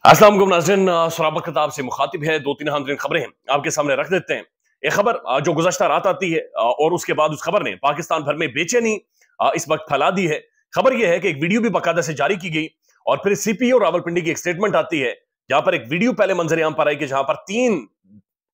अस्सलाम वालेकुम नाज़रीन, सराबत किताब से मुखातिब है। दो तीन अहम खबरें हैं आपके सामने रख देते हैं। एक खबर जो गुज़श्ता रात आती है और उसके बाद उस खबर ने पाकिस्तान भर में बेचैनी इस वक्त फैला दी है। खबर यह है कि एक वीडियो भी बाकायदा से जारी की गई और फिर सीपीओ रावलपिंडी की एक स्टेटमेंट आती है, जहां पर एक वीडियो पहले मंजर आम पर आई कि जहां पर 3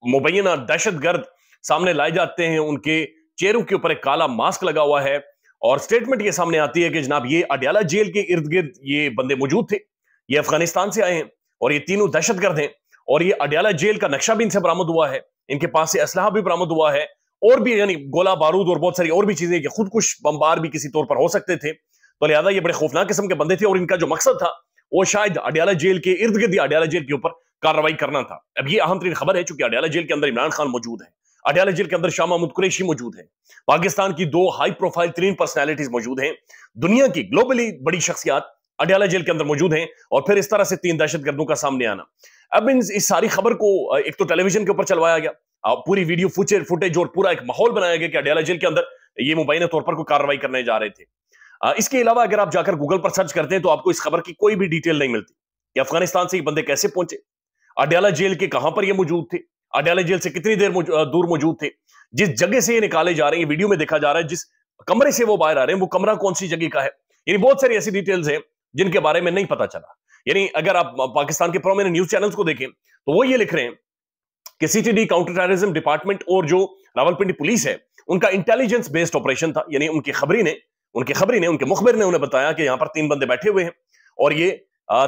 मुबैना दहशतगर्द सामने लाए जाते हैं। उनके चेहरों के ऊपर एक काला मास्क लगा हुआ है और स्टेटमेंट ये सामने आती है कि जनाब ये अडयाला जेल के इर्द गिर्द ये बंदे मौजूद थे। ये अफगानिस्तान से आए हैं और ये तीनों दहशतगर्द हैं और ये अडयाला जेल का नक्शा भी इनसे बरामद हुआ है। इनके पास से असलहा भी बरामद हुआ है और भी, यानी गोला बारूद और बहुत सारी और भी चीजें, खुदकुश बमबार भी किसी तौर पर हो सकते थे। तो लिहाजा ये बड़े खौफनाक किस्म के बंदे थे और इनका जो मकसद था वो शायद अडयाला जेल के इर्द गिर्द या अडयाला जेल के ऊपर कार्रवाई करना था। अब ये अहम तरीन खबर है, चूंकि अडयाला जेल के अंदर इमरान खान मौजूद है, अडयाला जेल के अंदर शाह महमूद कुरैशी मौजूद है, पाकिस्तान की 2 हाई प्रोफाइल 3 पर्सनैलिटीज मौजूद हैं, दुनिया की ग्लोबली बड़ी शख्सियात अडयाला जेल के अंदर मौजूद हैं और फिर इस तरह से 3 दहशतगर्दों का सामने आना। अब इस सारी खबर को एक तो टेलीविजन के ऊपर चलवाया गया, पूरी वीडियो फुटेज और पूरा एक माहौल बनाया गया कि अडयाला जेल के अंदर ये मुबैना तौर पर कोई कार्रवाई करने जा रहे थे। इसके अलावा अगर आप जाकर गूगल पर सर्च करते हैं तो आपको इस खबर की कोई भी डिटेल नहीं मिलती कि अफगानिस्तान से ये बंदे कैसे पहुंचे, अडयाला जेल के कहां पर ये मौजूद थे, अडयाला जेल से कितनी देर दूर मौजूद थे, जिस जगह से ये निकाले जा रहे हैं, वीडियो में देखा जा रहा है जिस कमरे से वो बाहर आ रहे हैं वो कमरा कौन सी जगह का है। यानी बहुत सारी ऐसी डिटेल्स हैं जिनके बारे में नहीं पता चला। यानी अगर आप पाकिस्तान के प्रोमिनेंट न्यूज चैनल्स को देखें तो वो ये लिख रहे हैं कि सीटीडी काउंटर टेररिज्म डिपार्टमेंट और जो रावलपिंडी पुलिस है उनका इंटेलिजेंस बेस्ड ऑपरेशन था। यानी उनके खबरी ने उनके मुखबिर ने उन्हें बताया कि यहां पर 3 बंदे बैठे हुए हैं और ये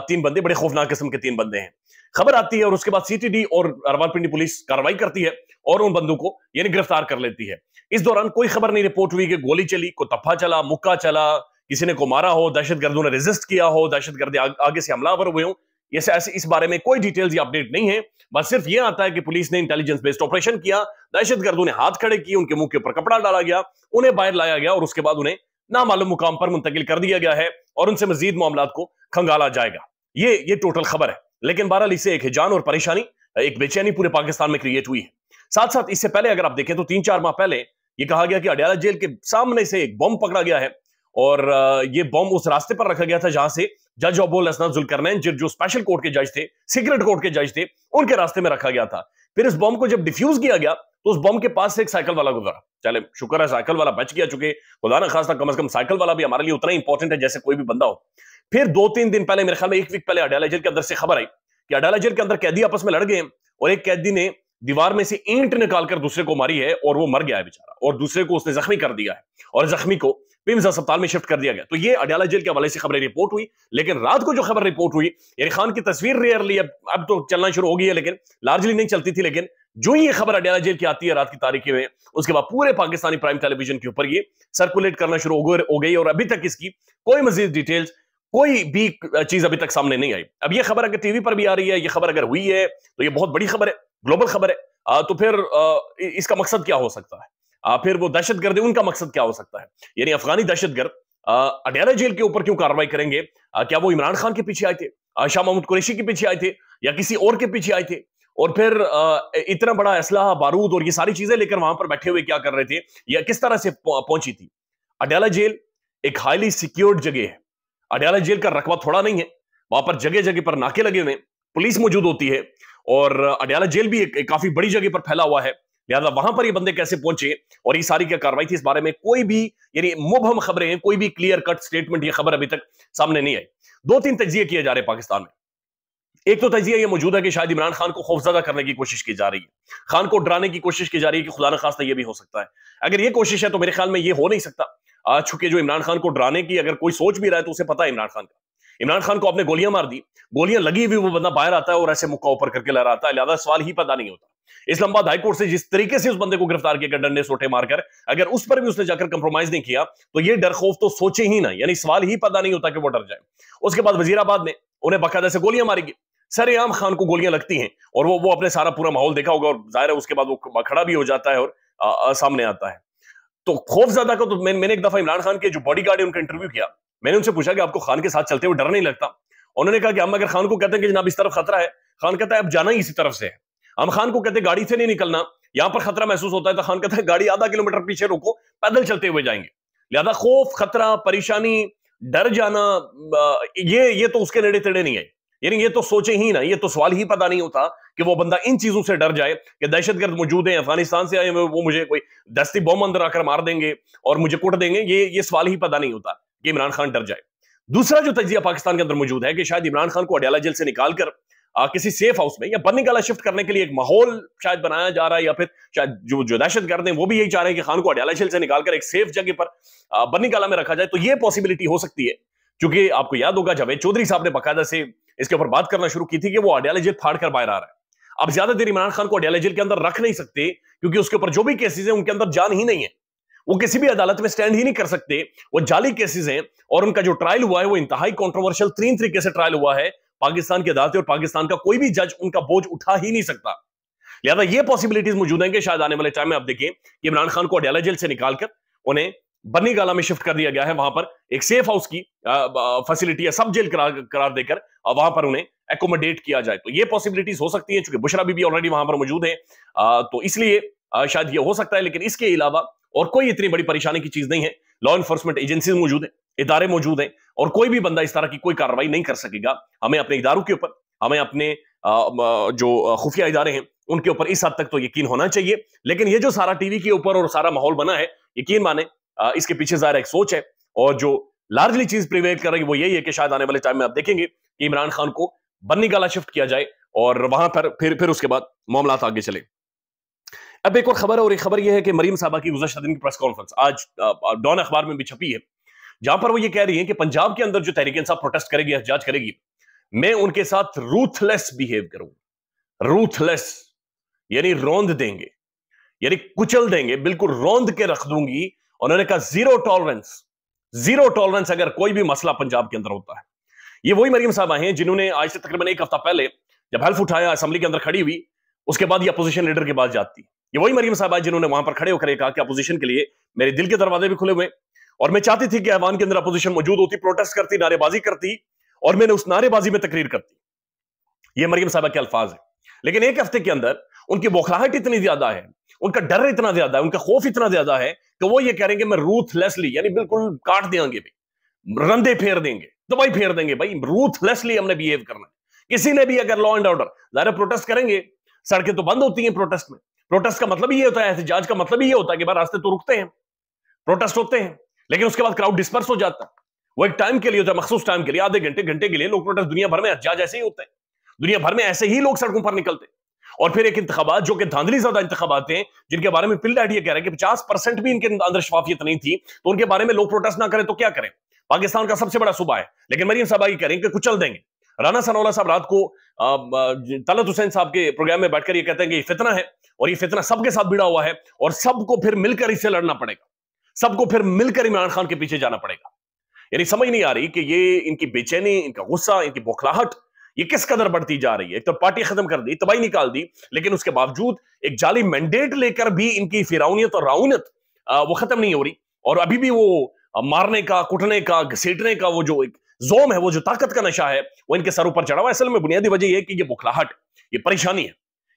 3 बंदे बड़े खौफनाक किस्म के 3 बंदे हैं। खबर आती है और उसके बाद सीटीडी और रावलपिंडी पुलिस कार्रवाई करती है और उन बंदों को यानी गिरफ्तार कर लेती है। इस दौरान कोई खबर नहीं रिपोर्ट हुई कि गोली चली, कोई तफ्फा चला, मुक्का चला, किसी ने को मारा हो, दहशतगर्दों ने रेजिस्ट किया हो, दहशतगर्द आगे से हमलावर हुए हो। ऐसे इस बारे में कोई डिटेल्स या अपडेट नहीं है। बस सिर्फ ये आता है कि पुलिस ने इंटेलिजेंस बेस्ड ऑपरेशन किया, दहशतगर्दों ने हाथ खड़े किए, उनके मुंह के ऊपर कपड़ा डाला गया, उन्हें बाहर लाया गया और उसके बाद उन्हें नामालूम मुकाम पर मुंतकिल कर दिया गया है और उनसे मजीद मामलात को खंगाला जाएगा। ये टोटल खबर है। लेकिन बहरहाल इससे एक हिजान और परेशानी, एक बेचैनी पूरे पाकिस्तान में क्रिएट हुई है। साथ साथ इससे पहले अगर आप देखें तो 3-4 माह पहले ये कहा गया कि अडयाला जेल के सामने से एक बम पकड़ा गया है और ये बम उस रास्ते पर रखा गया था जहां से जज अबुल हसन जुल्करनैन जो स्पेशल कोर्ट के जज थे, सीक्रेट कोर्ट के जज थे, उनके रास्ते में रखा गया था। फिर इस बम को जब डिफ्यूज किया गया तो उस बम के पास से एक साइकिल वाला गुजरा। चले शुक्र है साइकिल वाला बच गया, चूंकि खुदा ना खास्ता कम से कम साइकिल वाला भी हमारे लिए उतना ही इंपॉर्टेंट है जैसे कोई भी बंदा हो। फिर 2-3 दिन पहले, मेरे ख्याल में 1 वीक पहले, अडयाला जेल के अंदर से खबर आई कि अडयाला जेल के अंदर कैदी आपस में लड़ गए और एक कैदी ने दीवार में से ईंट निकालकर दूसरे को मारी है और वो मर गया है बेचारा, और दूसरे को उसने जख्मी कर दिया है और जख्मी को पिम्स अस्पताल में शिफ्ट कर दिया गया। तो ये अडयाला जेल के हवाले से खबरें रिपोर्ट हुई। लेकिन रात को जो खबर रिपोर्ट हुई, यानी खान की तस्वीर रेयरली अब तो चलना शुरू हो गई है, लेकिन लार्जली नहीं चलती थी, लेकिन जो ये खबर अडयाला जेल की आती है रात की तारीख में, उसके बाद पूरे पाकिस्तानी प्राइम टेलीविजन के ऊपर ये सर्कुलेट करना शुरू हो गई और अभी तक इसकी कोई मजीद डिटेल्स, कोई भी चीज अभी तक सामने नहीं आई। अब ये खबर अगर टीवी पर भी आ रही है, ये खबर अगर हुई है तो ये बहुत बड़ी खबर है, ग्लोबल खबर है। तो फिर इसका मकसद क्या हो सकता है? फिर वो दहशतगर्द है, उनका मकसद क्या हो सकता है? यानी अफगानी दहशतगर्द अडयाला जेल के ऊपर क्यों कार्रवाई करेंगे? क्या वो इमरान खान के पीछे आए थे, शाह महमूद कुरैशी के पीछे आए थे, या किसी और के पीछे आए थे? और फिर इतना बड़ा असलाह, बारूद और ये सारी चीजें लेकर वहां पर बैठे हुए क्या कर रहे थे, या किस तरह से पहुंची थी? अडयाला जेल एक हाईली सिक्योर्ड जगह है। अडयाला जेल का रकबा थोड़ा नहीं है, वहां पर जगह जगह पर नाके लगे हुए, पुलिस मौजूद होती है और अडयाला जेल भी एक काफी बड़ी जगह पर फैला हुआ है। लिहाजा वहां पर ये बंदे कैसे पहुंचे और ये सारी क्या कार्रवाई थी, इस बारे में कोई भी, यानी मुबहम खबरें हैं, कोई भी क्लियर कट स्टेटमेंट, ये खबर अभी तक सामने नहीं आई। 2-3 तज्जिए किए जा रहे हैं पाकिस्तान में। एक तो तज्जिया ये मौजूद है कि शायद इमरान खान को खौफजदा करने की कोशिश की जा रही है, खान को डराने की कोशिश की जा रही है कि खुदा न खास्ता ये भी हो सकता है। अगर ये कोशिश है तो मेरे ख्याल में ये हो नहीं सकता, चूंकि जो इमरान खान को डराने की अगर कोई सोच भी रहा है तो उसे पता है इमरान खान को आपने गोलियां मार दी, गोलियां लगी हुई, वो बंदा बाहर आता है और ऐसे मुक्का ऊपर करके लहराता है। लिहाजा सवाल ही पैदा नहीं होता। इस्लामाबाद हाईकोर्ट से जिस तरीके से उस बंदे को गिरफ्तार किया, डंडे सोटे मारकर, अगर उस पर भी उसने जाकर कंप्रोमाइज नहीं किया तो ये डर खौफ तो सोचे ही ना, यानी सवाल ही पैदा नहीं होता कि वो डर जाए। उसके बाद वजीराबाद में उन्हें बाकायदा से गोलियां मारी गई, सरेआम खान को गोलियां लगती हैं और वो अपने सारा पूरा माहौल देखा होगा और जाहिर है उसके बाद वो खड़ा भी हो जाता है और सामने आता है। तो खौफजदा का तो मैंने एक दफा इमरान खान के जो बॉडीगार्ड है उनका इंटरव्यू किया, मैंने उनसे पूछा कि आपको खान के साथ चलते हुए डर नहीं लगता? उन्होंने कहा कि हम अगर खान को कहते हैं कि जनाब इस तरफ खतरा है, खान कहता है अब जाना ही इसी तरफ से है। हम खान को कहते हैं गाड़ी से नहीं निकलना, यहां पर खतरा महसूस होता है, तो खान कहता है गाड़ी आधा किलोमीटर पीछे रोको, पैदल चलते हुए जाएंगे। लिहाजा खौफ, खतरा, परेशानी, डर जाना, ये तो उसके नेड़े तेड़े नहीं है। यानी ये तो सोचे ही ना, ये तो सवाल ही पता नहीं होता कि वो बंदा इन चीजों से डर जाए कि दहशतगर्द मौजूद हैं, अफगानिस्तान से आए हुए, वो मुझे कोई दस्ती बम अंदर आकर मार देंगे और मुझे कुट देंगे। ये सवाल ही पता नहीं होता कि इमरान खान डर जाए। दूसरा जो तजिया पाकिस्तान के अंदर मौजूद है कि शायद इमरान खान को अडयाला जेल से निकालकर किसी सेफ हाउस में या बन्नी गाला शिफ्ट करने के लिए एक माहौल शायद बनाया जा रहा है, या फिर शायद जो दहशतगर्द हैं वो भी यही चाह रहे हैं कि खान को अडयाला जेल से निकालकर एक सेफ जगह पर बन्नी गाला में रखा जाए। तो ये पॉसिबिलिटी हो सकती है, क्योंकि आपको याद होगा जावेद चौधरी साहब ने बाकायदा से इसके ऊपर बात करना शुरू की थी कि वो अडयाला जेल फाड़ कर बाहर आ रहा है। अब ज्यादा देर इमरान खान को अडयाला जेल के अंदर रख नहीं सकते, क्योंकि उसके ऊपर जो भी केसेस हैं उनके अंदर जान ही नहीं है, वो किसी भी अदालत में स्टैंड ही नहीं कर सकते, वो जाली केसेस हैं। और उनका जो ट्रायल हुआ है वो इंतहाई कंट्रोवर्शियल 3 तरीके से ट्रायल हुआ है पाकिस्तान की अदालतें, और पाकिस्तान का कोई भी जज उनका बोझ उठा ही नहीं सकता। लिहाजा ये पॉसिबिलिटीज मौजूद हैं कि शायद आने वाले टाइम में आप देखें कि इमरान खान को अडयाला जेल से निकालकर उन्हें बन्नी गाला में शिफ्ट कर दिया गया है, वहां पर एक सेफ हाउस की फैसिलिटी या सब जेल करार देकर वहां पर उन्हें एकोमोडेट किया जाए। तो ये पॉसिबिलिटीज हो सकती है, चूंकि बुशरा बीबी ऑलरेडी वहां पर मौजूद है, तो इसलिए शायद ये हो सकता है। लेकिन इसके अलावा और कोई इतनी बड़ी परेशानी की चीज नहीं है। लॉ एनफोर्समेंट एजेंसीज मौजूद है, इदारे मौजूद हैं, और कोई भी बंदा इस तरह की कोई कार्रवाई नहीं कर सकेगा। हमें अपने इदारों के ऊपर, हमें अपने जो खुफिया इदारे हैं उनके ऊपर इस हद तक तो यकीन होना चाहिए। लेकिन ये जो सारा टीवी के ऊपर और सारा माहौल बना है, यकीन माने इसके पीछे ज़ाहिर एक सोच है, और जो लार्जली चीज प्रिवेल कर रही है वो यही है कि शायद आने वाले टाइम में आप देखेंगे कि इमरान खान को बन्नी गाला शिफ्ट किया जाए और वहां पर फिर उसके बाद मामला आगे चले। अब एक और खबर है, और एक खबर यह है कि मरीम साहबा की गुज़श्ता दिन की प्रेस कॉन्फ्रेंस आज डॉन अखबार में भी छपी है, जहां पर वो ये कह रही है कि पंजाब के अंदर जो तहरीक इंसाफ प्रोटेस्ट करेगी, एहतजाज करेगी, मैं उनके साथ रूथलेस बिहेव करूंगा। रूथलेस यानी रौंद देंगे, यानी कुचल देंगे, बिल्कुल रौंद के रख दूंगी। उन्होंने कहा जीरो टॉलरेंस अगर कोई भी मसला पंजाब के अंदर होता है। ये वही मरीम साहबा हैं जिन्होंने आज से तकरीबन 1 हफ्ता पहले जब हल्फ उठाया, असेंबली के अंदर खड़ी हुई, उसके बाद ये अपोजिशन लीडर के पास जाती। ये वही मरीम साहबा जिन्होंने वहां पर खड़े होकर कहा कि अपोजिशन के लिए मेरे दिल के दरवाजे भी खुले हुए, और मैं चाहती थी कि ऐवान के अंदर अपोजिशन मौजूद होती, प्रोटेस्ट करती, नारेबाजी करती, और मैंने उस नारेबाजी में तकरीर करती। ये मरीम साहबा के अल्फाज है। लेकिन 1 हफ्ते के अंदर उनकी बौखलाहट इतनी ज्यादा है, उनका डर इतना ज्यादा है, उनका खौफ इतना ज्यादा है कि वो ये कह रहे हैं कि मैं रूथलेसली, यानी बिल्कुल काट देंगे भाई, रंदे फेर देंगे, दवाई फेर देंगे भाई, रूथलेसली हमने बिहेव करना है। किसी ने भी अगर लॉ एंड ऑर्डर, ज़ाहिर प्रोटेस्ट करेंगे, सड़कें तो बंद होती हैं प्रोटेस्ट में। प्रोटेस्ट का मतलब ही ये होता है, एहतजाज का मतलब ही ये होता है कि भाई रास्ते तो रुकते हैं, प्रोटेस्ट होते हैं, लेकिन उसके बाद क्राउड डिस्पर्स हो जाता है। वो एक टाइम के लिए होता है, मखसूस टाइम के लिए, आधे घंटे घंटे के लिए लोग प्रोटेस्ट, दुनिया भर में एहतजाज ऐसे ही होते हैं, दुनिया भर में ऐसे ही लोग सड़कों पर निकलते हैं। और फिर एक इंतखाबात जो कि धांधली ज्यादा इंतखाबात हैं, जिनके बारे में पिल डैड ये कह रहे हैं कि 50% भी इनके अंदर शफाफियत नहीं थी, तो उनके बारे में लोग प्रोटेस्ट ना करें तो क्या करें। पाकिस्तान का सबसे बड़ा सूबा है, लेकिन मरीम साहब ये करें कि कुचल देंगे। राना सनाउल्लाह साहब रात को तलत हुसैन साहब के प्रोग्राम में बैठकर ये कहते हैं कि ये फितना है, और ये फितना सबके साथ भिड़ा हुआ है, और सबको फिर मिलकर इससे लड़ना पड़ेगा, सबको फिर मिलकर इमरान खान के पीछे जाना पड़ेगा। यानी समझ नहीं आ रही कि ये इनकी बेचैनी, इनका गुस्सा, इनकी बौखलाहट ये किस कदर बढ़ती जा रही है। एक तो पार्टी खत्म कर दी, तबाही निकाल दी, लेकिन उसके बावजूद एक जाली मैंडेट लेकर भी इनकी फिरौनियत और राउनियत वो खत्म नहीं हो रही, और अभी भी वो मारने का, कुटने का, घसीटने का वो जो एक जोम है, वो जो ताकत का नशा है, वो इनके सर ऊपर चढ़ा हुआ है। असल में बुनियादी वजह यह है कि ये बुखलाहट, ये परेशानी है,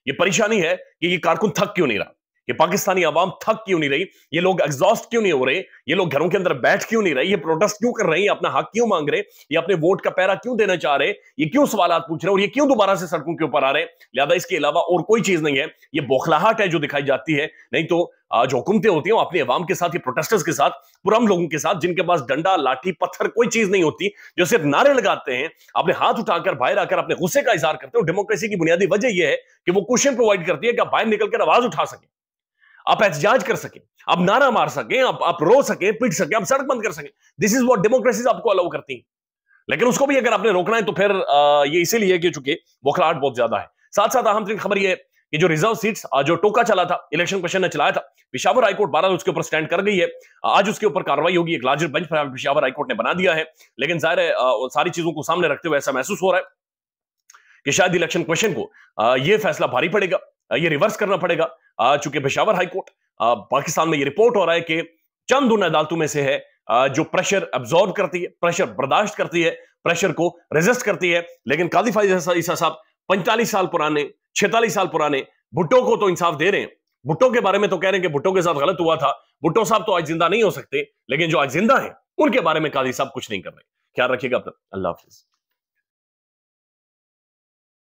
ये परेशानी है कि ये कारकुन थक क्यों नहीं रहा, ये पाकिस्तानी आवाम थक क्यों नहीं रही, ये लोग एग्जॉस्ट क्यों नहीं हो रहे, ये लोग घरों के अंदर बैठ क्यों नहीं रहे, ये प्रोटेस्ट क्यों कर रहे हैं, ये अपना हक क्यों मांग रहे, ये अपने वोट का पैरा क्यों देना चाह रहे, ये क्यों सवाल पूछ रहे हैं, और ये क्यों दोबारा से सड़कों के ऊपर आ रहे हैं। लिहाजा इसके अलावा और कोई चीज नहीं है, ये बौखलाहट है जो दिखाई जाती है। नहीं तो जो हुकूमतें होती हैं अपने अवाम के साथ, ये प्रोटेस्टर्स के साथ, पुरम लोगों के साथ, जिनके पास डंडा, लाठी, पत्थर कोई चीज नहीं होती, जो सिर्फ नारे लगाते हैं, अपने हाथ उठाकर बाहर आकर अपने गुस्से का इजहार करते हैं। डेमोक्रेसी की बुनियादी वजह यह है कि वो क्वेश्चन प्रोवाइड करती है कि आप बाहर निकलकर आवाज उठा सकें, आप एहतजाज कर सकें, आप नारा मार सकें, आप रो सकें, पिट सकें, आप सड़क बंद कर सकें। दिस इज व्हाट डेमोक्रेसी आपको अलाउ करती है। लेकिन उसको भी अगर आपने रोकना है तो फिर ये इसीलिए कि चूंकि बौखलाहट बहुत ज्यादा है। साथ साथ अहम तरीन खबर ये है कि जो रिजर्व सीट्स जो टोका चला था, इलेक्शन कमीशन ने चलाया था, पेशावर हाईकोर्ट 12 उसके ऊपर स्टैंड कर गई है। आज उसके ऊपर कार्रवाई होगी, एक लार्जर बेंच पेशावर हाईकोर्ट ने बना दिया है। लेकिन जाहिर है सारी चीजों को सामने रखते हुए ऐसा महसूस हो रहा है कि शायद इलेक्शन कमीशन को ये फैसला भारी पड़ेगा, ये रिवर्स करना पड़ेगा, चूंकि पेशावर हाईकोर्ट पाकिस्तान में ये रिपोर्ट हो रहा है कि चंद उन अदालतों में से है जो प्रेशर अब्सॉर्ब करती है, प्रेशर बर्दाश्त करती है, प्रेशर को रेजिस्ट करती है। लेकिन काजी फायज ईसा साहब 45 साल पुराने, 46 साल पुराने भुट्टो को तो इंसाफ दे रहे हैं। भुट्टो के बारे में तो कह रहे हैं कि भुट्टो के साथ गलत हुआ था, भुट्टो साहब तो आज जिंदा नहीं हो सकते, लेकिन जो आज जिंदा है उनके बारे में काजी साहब कुछ नहीं कर रहे। ख्याल रखिएगा अपना, अल्लाह हाफिज।